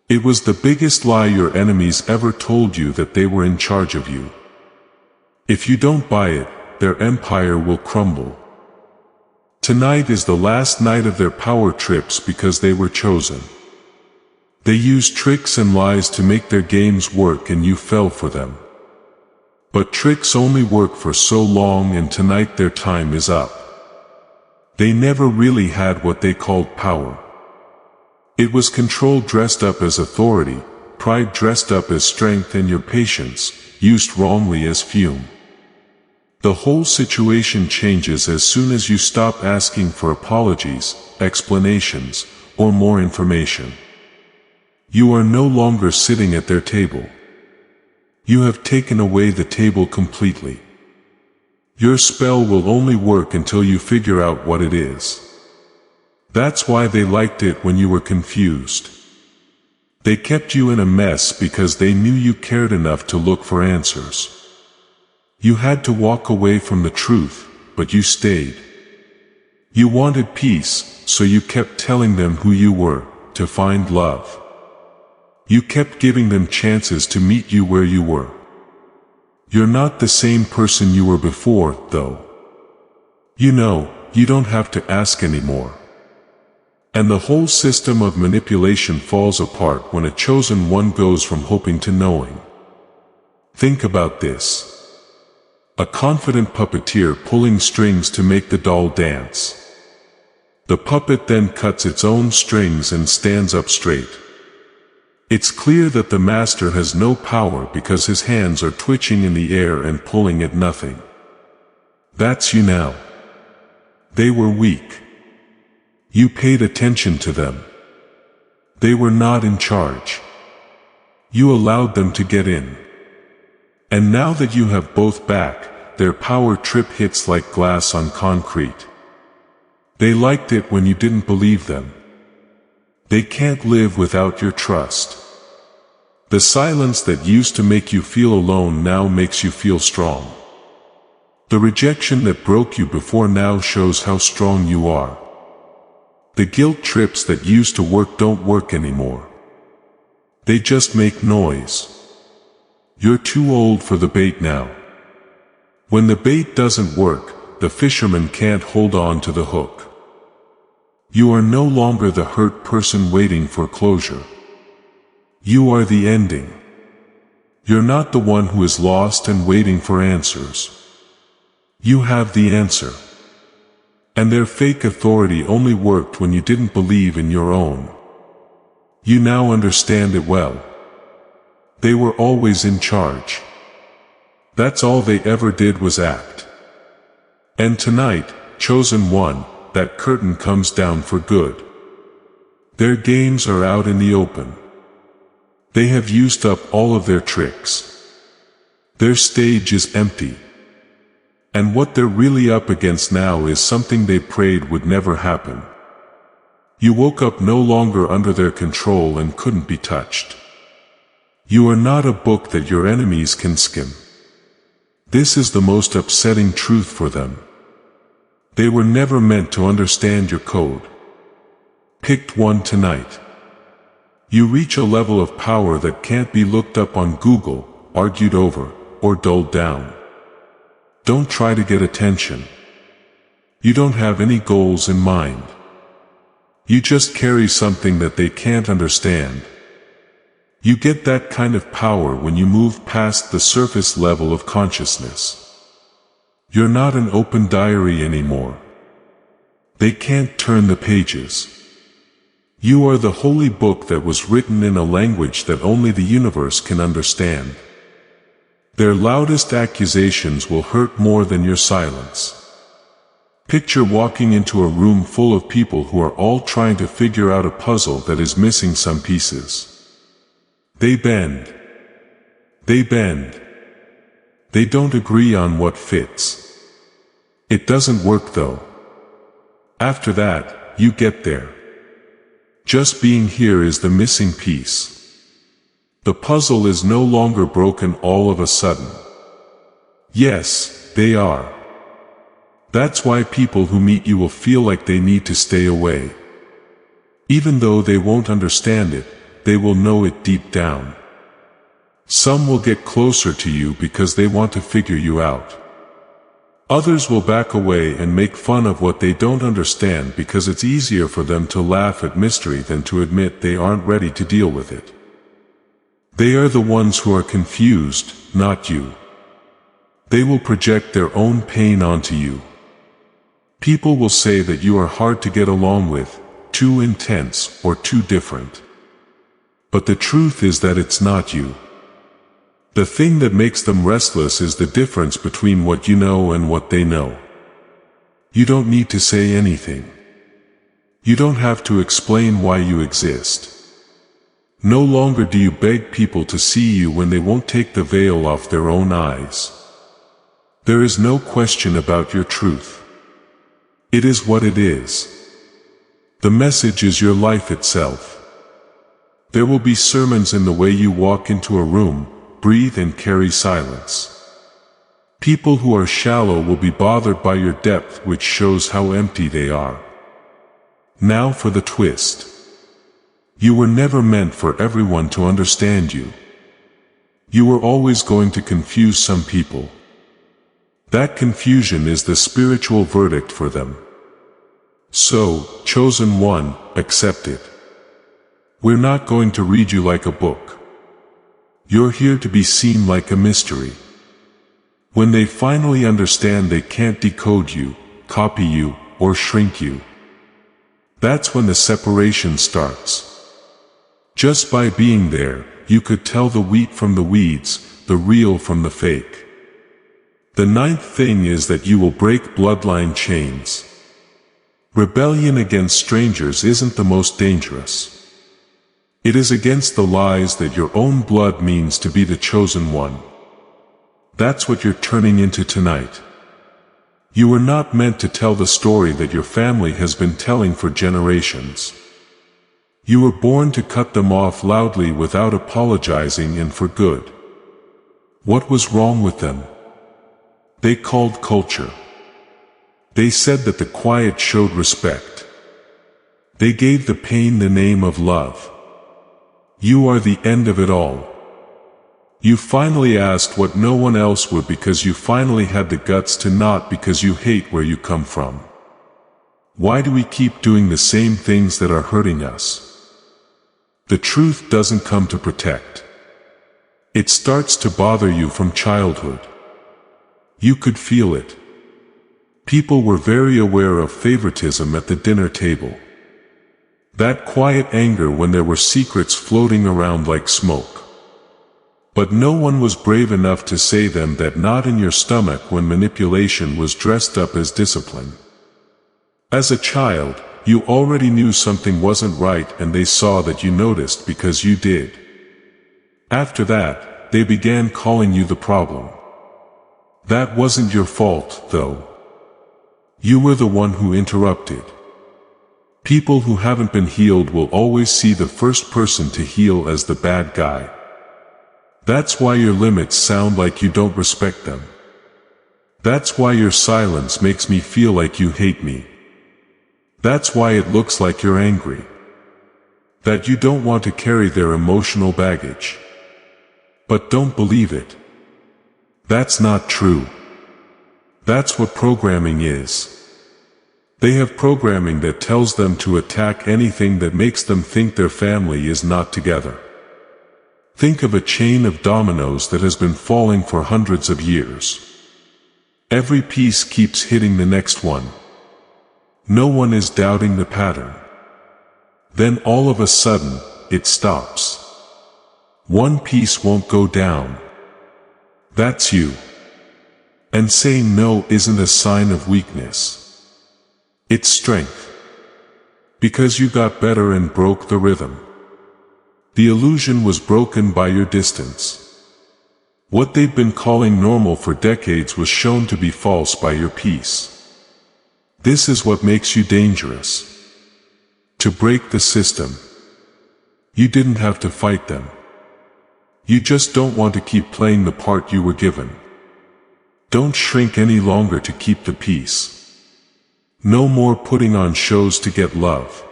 It was the biggest lie your enemies ever told you, that they were in charge of you. If you don't buy it, their empire will crumble. Tonight is the last night of their power trips because they were chosen. They used tricks and lies to make their games work, and you fell for them. But tricks only work for so long, and tonight their time is up. They never really had what they called power. It was control dressed up as authority, pride dressed up as strength, and your patience, used wrongly, as fume. The whole situation changes as soon as you stop asking for apologies, explanations, or more information. You are no longer sitting at their table. You have taken away the table completely. Your spell will only work until you figure out what it is. That's why they liked it when you were confused. They kept you in a mess because they knew you cared enough to look for answers. You had to walk away from the truth, but you stayed. You wanted peace, so you kept telling them who you were, to find love. You kept giving them chances to meet you where you were. You're not the same person you were before, though. You know, you don't have to ask anymore. And the whole system of manipulation falls apart when a chosen one goes from hoping to knowing. Think about this. A confident puppeteer pulling strings to make the doll dance. The puppet then cuts its own strings and stands up straight. It's clear that the master has no power because his hands are twitching in the air and pulling at nothing. That's you now. They were weak. You paid attention to them. They were not in charge. You allowed them to get in. And now that you have both back, their power trip hits like glass on concrete. They liked it when you didn't believe them. They can't live without your trust. The silence that used to make you feel alone now makes you feel strong. The rejection that broke you before now shows how strong you are. The guilt trips that used to work don't work anymore. They just make noise. You're too old for the bait now. When the bait doesn't work, the fisherman can't hold on to the hook. You are no longer the hurt person waiting for closure. You are the ending. You're not the one who is lost and waiting for answers. You have the answer. And their fake authority only worked when you didn't believe in your own. You now understand it well. They were always in charge. That's all they ever did was act. And tonight, chosen one, that curtain comes down for good. Their games are out in the open. They have used up all of their tricks. Their stage is empty. And what they're really up against now is something they prayed would never happen. You woke up no longer under their control and couldn't be touched. You are not a book that your enemies can skim. This is the most upsetting truth for them. They were never meant to understand your code. Picked one tonight. You reach a level of power that can't be looked up on Google, argued over, or dulled down. Don't try to get attention. You don't have any goals in mind. You just carry something that they can't understand. You get that kind of power when you move past the surface level of consciousness. You're not an open diary anymore. They can't turn the pages. You are the holy book that was written in a language that only the universe can understand. Their loudest accusations will hurt more than your silence. Picture walking into a room full of people who are all trying to figure out a puzzle that is missing some pieces. They bend. They bend. They don't agree on what fits. It doesn't work though. After that, you get there. Just being here is the missing piece. The puzzle is no longer broken all of a sudden. Yes, they are. That's why people who meet you will feel like they need to stay away. Even though they won't understand it, they will know it deep down. Some will get closer to you because they want to figure you out. Others will back away and make fun of what they don't understand because it's easier for them to laugh at mystery than to admit they aren't ready to deal with it. They are the ones who are confused, not you. They will project their own pain onto you. People will say that you are hard to get along with, too intense, or too different. But the truth is that it's not you. The thing that makes them restless is the difference between what you know and what they know. You don't need to say anything. You don't have to explain why you exist. No longer do you beg people to see you when they won't take the veil off their own eyes. There is no question about your truth. It is what it is. The message is your life itself. There will be sermons in the way you walk into a room, breathe and carry silence. People who are shallow will be bothered by your depth, which shows how empty they are. Now for the twist. You were never meant for everyone to understand you. You were always going to confuse some people. That confusion is the spiritual verdict for them. So, chosen one, accept it. We're not going to read you like a book. You're here to be seen like a mystery. When they finally understand they can't decode you, copy you, or shrink you, that's when the separation starts. Just by being there, you could tell the wheat from the weeds, the real from the fake. The ninth thing is that you will break bloodline chains. Rebellion against strangers isn't the most dangerous. It is against the lies that your own blood means to be the chosen one. That's what you're turning into tonight. You were not meant to tell the story that your family has been telling for generations. You were born to cut them off loudly without apologizing and for good. What was wrong with them? They called culture. They said that the quiet showed respect. They gave the pain the name of love. You are the end of it all. You finally asked what no one else would because you finally had the guts to not because you hate where you come from. Why do we keep doing the same things that are hurting us? The truth doesn't come to protect. It starts to bother you from childhood. You could feel it. People were very aware of favoritism at the dinner table. That quiet anger when there were secrets floating around like smoke. But no one was brave enough to say them that not in your stomach when manipulation was dressed up as discipline. As a child, you already knew something wasn't right and they saw that you noticed because you did. After that, they began calling you the problem. That wasn't your fault, though. You were the one who interrupted. People who haven't been healed will always see the first person to heal as the bad guy. That's why your limits sound like you don't respect them. That's why your silence makes me feel like you hate me. That's why it looks like you're angry. That you don't want to carry their emotional baggage. But don't believe it. That's not true. That's what programming is. They have programming that tells them to attack anything that makes them think their family is not together. Think of a chain of dominoes that has been falling for hundreds of years. Every piece keeps hitting the next one. No one is doubting the pattern. Then all of a sudden, it stops. One piece won't go down. That's you. And saying no isn't a sign of weakness. It's strength. Because you got better and broke the rhythm. The illusion was broken by your distance. What they've been calling normal for decades was shown to be false by your peace. This is what makes you dangerous. To break the system. You didn't have to fight them. You just don't want to keep playing the part you were given. Don't shrink any longer to keep the peace. No more putting on shows to get love.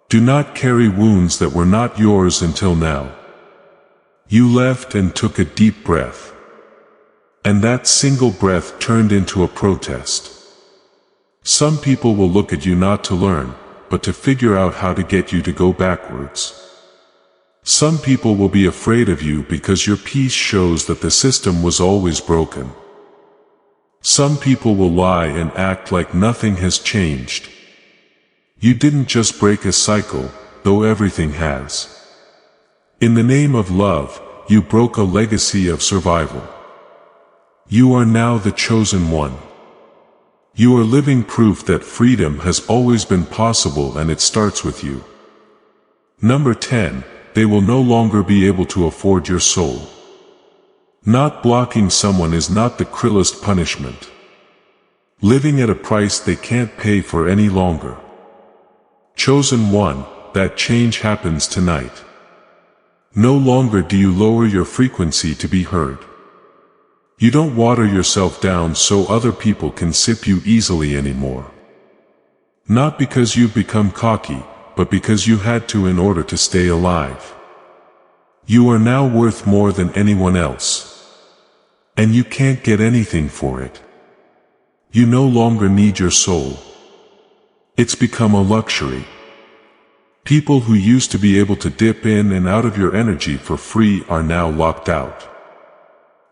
Do not carry wounds that were not yours until now. You left and took a deep breath. And that single breath turned into a protest. Some people will look at you not to learn, but to figure out how to get you to go backwards. Some people will be afraid of you because your peace shows that the system was always broken. Some people will lie and act like nothing has changed. You didn't just break a cycle, though everything has. In the name of love, you broke a legacy of survival. You are now the chosen one. You are living proof that freedom has always been possible, and it starts with you. Number 10. They will no longer be able to afford your soul. Not blocking someone is not the cruelest punishment. Living at a price they can't pay for any longer. Chosen one, that change happens tonight. No longer do you lower your frequency to be heard. You don't water yourself down so other people can sip you easily anymore. Not because you've become cocky, but because you had to in order to stay alive. You are now worth more than anyone else. And you can't get anything for it. You no longer need your soul. It's become a luxury. People who used to be able to dip in and out of your energy for free are now locked out.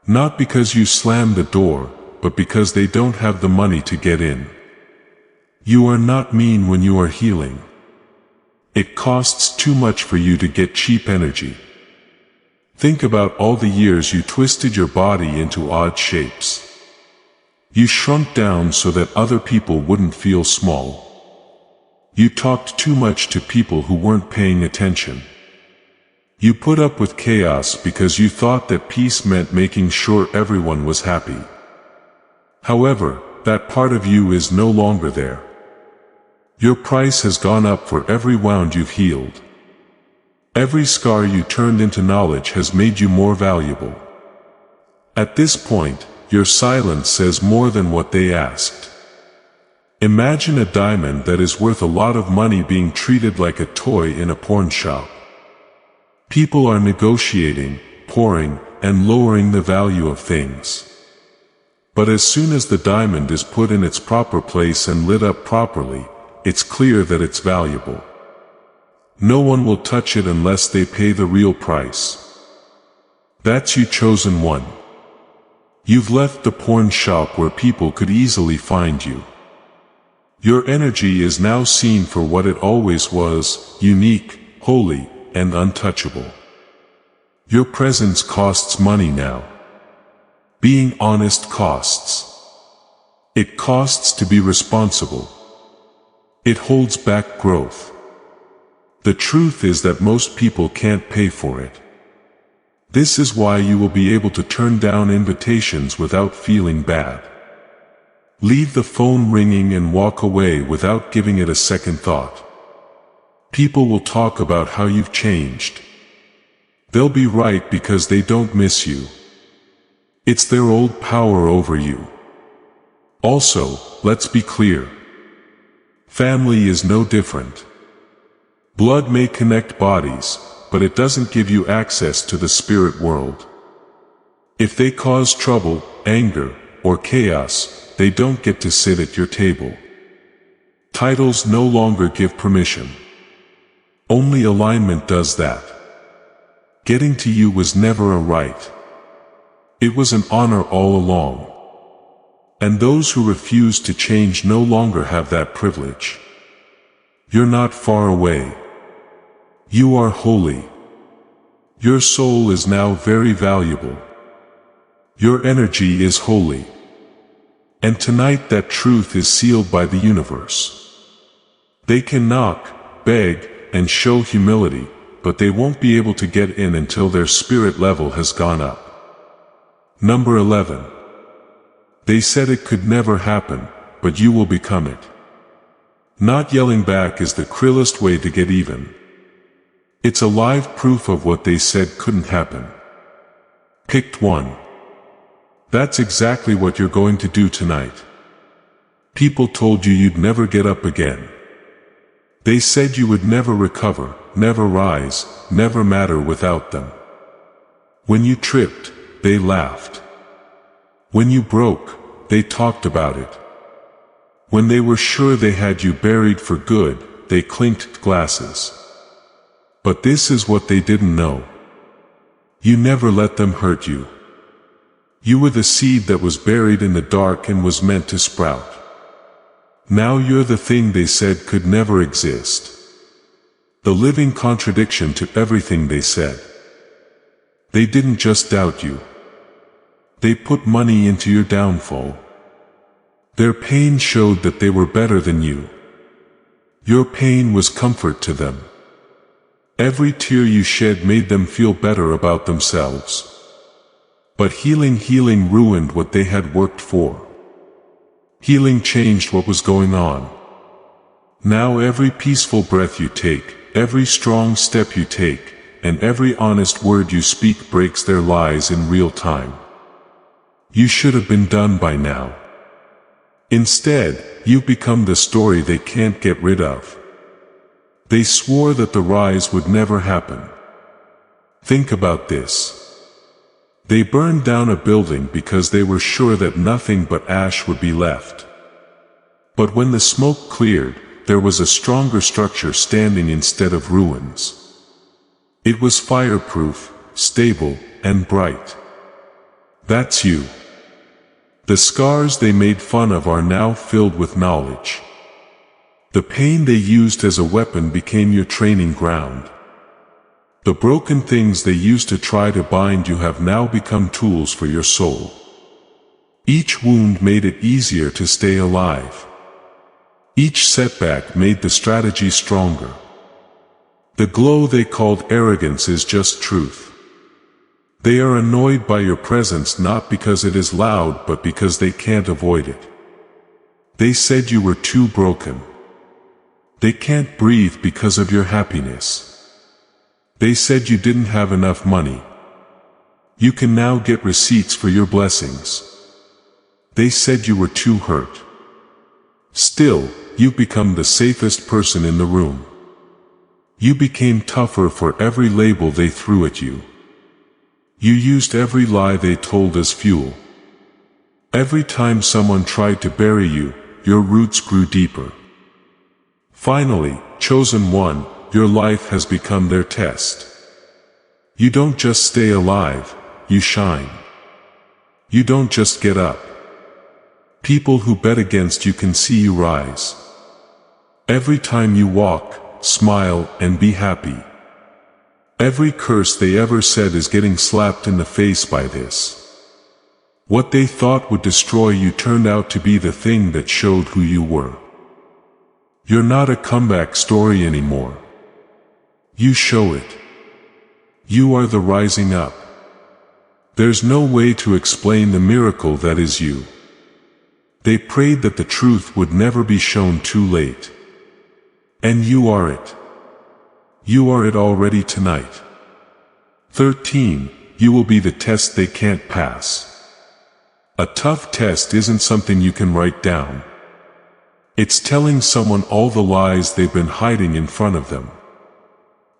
Not because you slammed the door, but because they don't have the money to get in. You are not mean when you are healing. It costs too much for you to get cheap energy. Think about all the years you twisted your body into odd shapes. You shrunk down so that other people wouldn't feel small. You talked too much to people who weren't paying attention. You put up with chaos because you thought that peace meant making sure everyone was happy. However, that part of you is no longer there. Your price has gone up for every wound you've healed. Every scar you turned into knowledge has made you more valuable. At this point, your silence says more than what they asked. Imagine a diamond that is worth a lot of money being treated like a toy in a pawn shop. People are negotiating, pouring, and lowering the value of things. But as soon as the diamond is put in its proper place and lit up properly, it's clear that it's valuable. No one will touch it unless they pay the real price. That's you, chosen one. You've left the pawn shop where people could easily find you. Your energy is now seen for what it always was, unique, holy, and untouchable. Your presence costs money now. Being honest costs. It costs to be responsible. It holds back growth. The truth is that most people can't pay for it. This is why you will be able to turn down invitations without feeling bad. Leave the phone ringing and walk away without giving it a second thought. People will talk about how you've changed. They'll be right because they don't miss you. It's their old power over you. Also, let's be clear. Family is no different. Blood may connect bodies, but it doesn't give you access to the spirit world. If they cause trouble, anger, or chaos, they don't get to sit at your table. Titles no longer give permission. Only alignment does that. Getting to you was never a right. It was an honor all along. And those who refuse to change no longer have that privilege. You're not far away. You are holy. Your soul is now very valuable. Your energy is holy. And tonight that truth is sealed by the universe. They can knock, beg, and show humility, but they won't be able to get in until their spirit level has gone up. Number 11. They said it could never happen, but you will become it. Not yelling back is the cruelest way to get even. It's a live proof of what they said couldn't happen. Picked one. That's exactly what you're going to do tonight. People told you you'd never get up again. They said you would never recover, never rise, never matter without them. When you tripped, they laughed. When you broke, they talked about it. When they were sure they had you buried for good, they clinked glasses. But this is what they didn't know. You never let them hurt you. You were the seed that was buried in the dark and was meant to sprout. Now you're the thing they said could never exist. The living contradiction to everything they said. They didn't just doubt you. They put money into your downfall. Their pain showed that they were better than you. Your pain was comfort to them. Every tear you shed made them feel better about themselves. But healing ruined what they had worked for. Healing changed what was going on. Now every peaceful breath you take, every strong step you take, and every honest word you speak breaks their lies in real time. You should have been done by now. Instead, you've become the story they can't get rid of. They swore that the rise would never happen. Think about this. They burned down a building because they were sure that nothing but ash would be left. But when the smoke cleared, there was a stronger structure standing instead of ruins. It was fireproof, stable, and bright. That's you. The scars they made fun of are now filled with knowledge. The pain they used as a weapon became your training ground. The broken things they used to try to bind you have now become tools for your soul. Each wound made it easier to stay alive. Each setback made the strategy stronger. The glow they called arrogance is just truth. They are annoyed by your presence not because it is loud but because they can't avoid it. They said you were too broken. They can't breathe because of your happiness. They said you didn't have enough money. You can now get receipts for your blessings. They said you were too hurt. Still, you've become the safest person in the room. You became tougher for every label they threw at you. You used every lie they told as fuel. Every time someone tried to bury you, your roots grew deeper. Finally, chosen one, your life has become their test. You don't just stay alive, you shine. You don't just get up. People who bet against you can see you rise. Every time you walk, smile, and be happy. Every curse they ever said is getting slapped in the face by this. What they thought would destroy you turned out to be the thing that showed who you were. You're not a comeback story anymore. You show it. You are the rising up. There's no way to explain the miracle that is you. They prayed that the truth would never be shown too late. And you are it. You are it already tonight. 13. You will be the test they can't pass. A tough test isn't something you can write down. It's telling someone all the lies they've been hiding in front of them.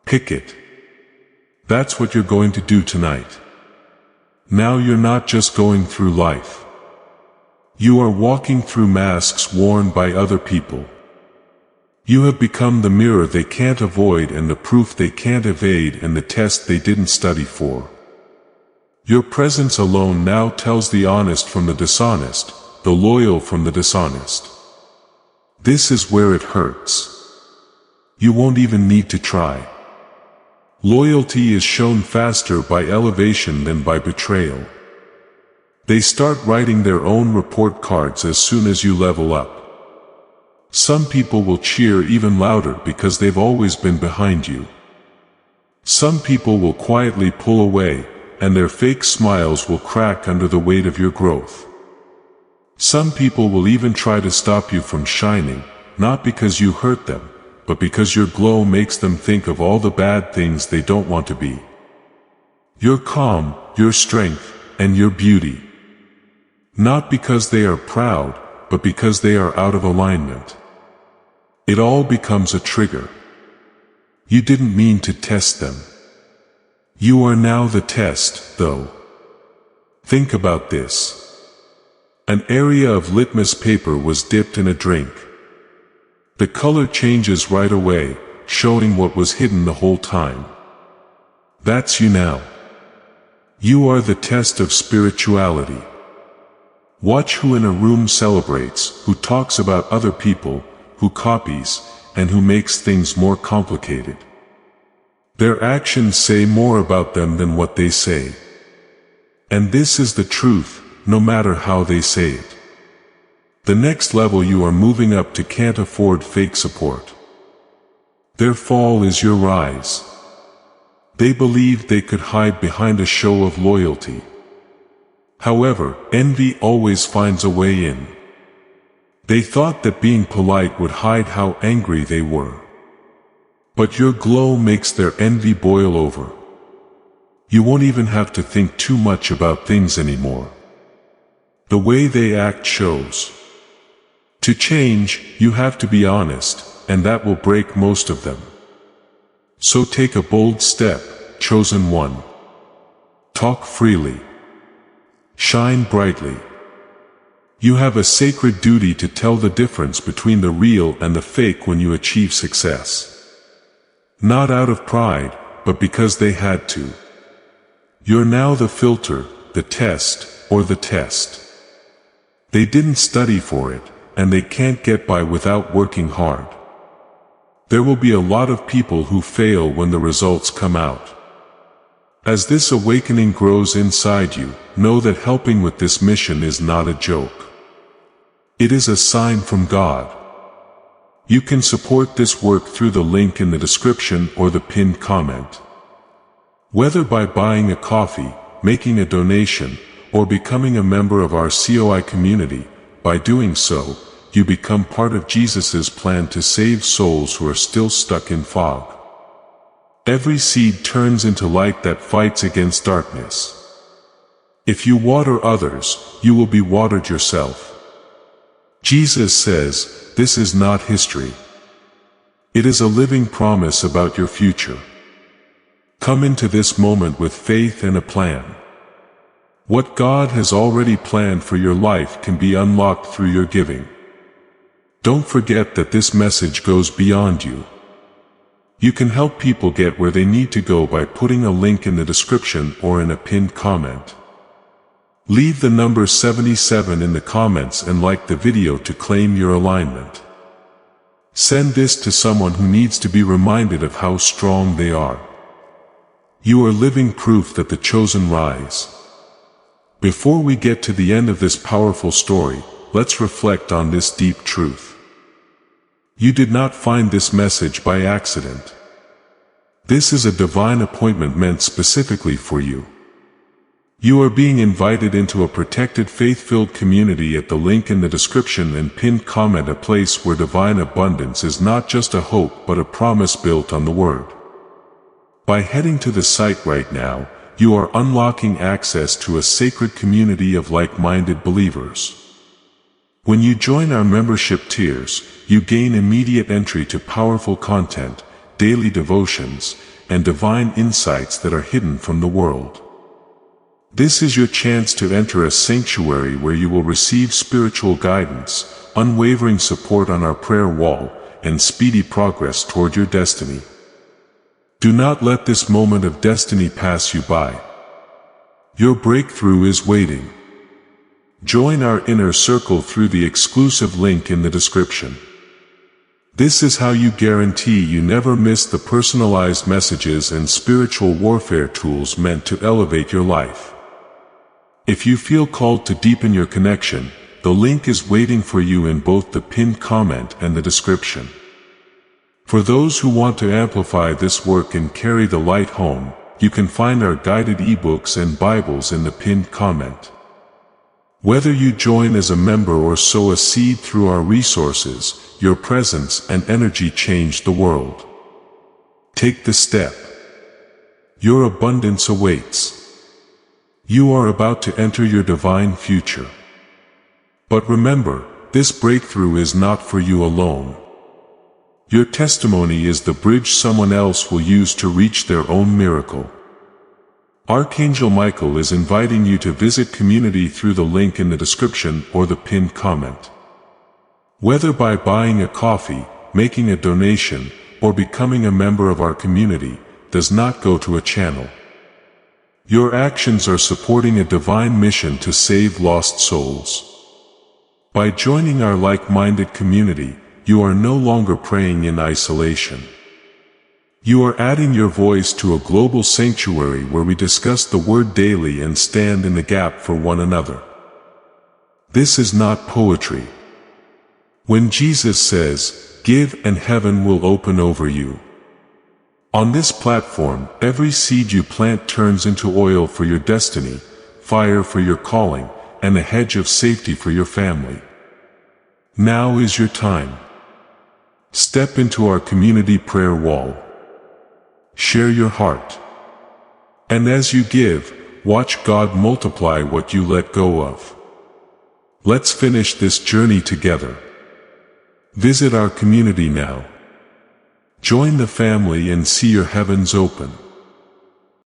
Pick it. That's what you're going to do tonight. Now you're not just going through life. You are walking through masks worn by other people. You have become the mirror they can't avoid and the proof they can't evade and the test they didn't study for. Your presence alone now tells the honest from the dishonest, the loyal from the dishonest. This is where it hurts. You won't even need to try. Loyalty is shown faster by elevation than by betrayal. They start writing their own report cards as soon as you level up. Some people will cheer even louder because they've always been behind you. Some people will quietly pull away, and their fake smiles will crack under the weight of your growth. Some people will even try to stop you from shining, not because you hurt them, but because your glow makes them think of all the bad things they don't want to be. Your calm, your strength, and your beauty. Not because they are proud, but because they are out of alignment. It all becomes a trigger. You didn't mean to test them. You are now the test, though. Think about this. An area of litmus paper was dipped in a drink. The color changes right away, showing what was hidden the whole time. That's you now. You are the test of spirituality. Watch who in a room celebrates, who talks about other people, who copies, and who makes things more complicated. Their actions say more about them than what they say. And this is the truth, no matter how they say it. The next level you are moving up to can't afford fake support. Their fall is your rise. They believed they could hide behind a show of loyalty. However, envy always finds a way in. They thought that being polite would hide how angry they were. But your glow makes their envy boil over. You won't even have to think too much about things anymore. The way they act shows. To change, you have to be honest, and that will break most of them. So take a bold step, chosen one. Talk freely. Shine brightly. You have a sacred duty to tell the difference between the real and the fake when you achieve success. Not out of pride, but because they had to. You're now the filter, the test, or the test. They didn't study for it, and they can't get by without working hard. There will be a lot of people who fail when the results come out. As this awakening grows inside you, know that helping with this mission is not a joke. It is a sign from God. You can support this work through the link in the description or the pinned comment. Whether by buying a coffee, making a donation, or becoming a member of our COI community, by doing so, you become part of Jesus' plan to save souls who are still stuck in fog. Every seed turns into light that fights against darkness. If you water others, you will be watered yourself. Jesus says, this is not history. It is a living promise about your future. Come into this moment with faith and a plan. What God has already planned for your life can be unlocked through your giving. Don't forget that this message goes beyond you. You can help people get where they need to go by putting a link in the description or in a pinned comment. Leave the number 77 in the comments and like the video to claim your alignment. Send this to someone who needs to be reminded of how strong they are. You are living proof that the chosen rise. Before we get to the end of this powerful story, let's reflect on this deep truth. You did not find this message by accident. This is a divine appointment meant specifically for you. You are being invited into a protected faith-filled community at the link in the description and pinned comment, a place where divine abundance is not just a hope but a promise built on the Word. By heading to the site right now, you are unlocking access to a sacred community of like-minded believers. When you join our membership tiers, you gain immediate entry to powerful content, daily devotions, and divine insights that are hidden from the world. This is your chance to enter a sanctuary where you will receive spiritual guidance, unwavering support on our prayer wall, and speedy progress toward your destiny. Do not let this moment of destiny pass you by. Your breakthrough is waiting. Join our inner circle through the exclusive link in the description. This is how you guarantee you never miss the personalized messages and spiritual warfare tools meant to elevate your life. If you feel called to deepen your connection, the link is waiting for you in both the pinned comment and the description. For those who want to amplify this work and carry the light home, you can find our guided ebooks and Bibles in the pinned comment. Whether you join as a member or sow a seed through our resources, your presence and energy change the world. Take the step. Your abundance awaits. You are about to enter your divine future. But remember, this breakthrough is not for you alone. Your testimony is the bridge someone else will use to reach their own miracle. Archangel Michael is inviting you to visit community through the link in the description or the pinned comment. Whether by buying a coffee, making a donation, or becoming a member of our community, does not go to a channel. Your actions are supporting a divine mission to save lost souls. By joining our like-minded community, you are no longer praying in isolation. You are adding your voice to a global sanctuary where we discuss the Word daily and stand in the gap for one another. This is not poetry. When Jesus says, "Give and heaven will open over you." On this platform, every seed you plant turns into oil for your destiny, fire for your calling, and a hedge of safety for your family. Now is your time. Step into our community prayer wall. Share your heart. And as you give, watch God multiply what you let go of. Let's finish this journey together. Visit our community now. Join the family and see your heavens open.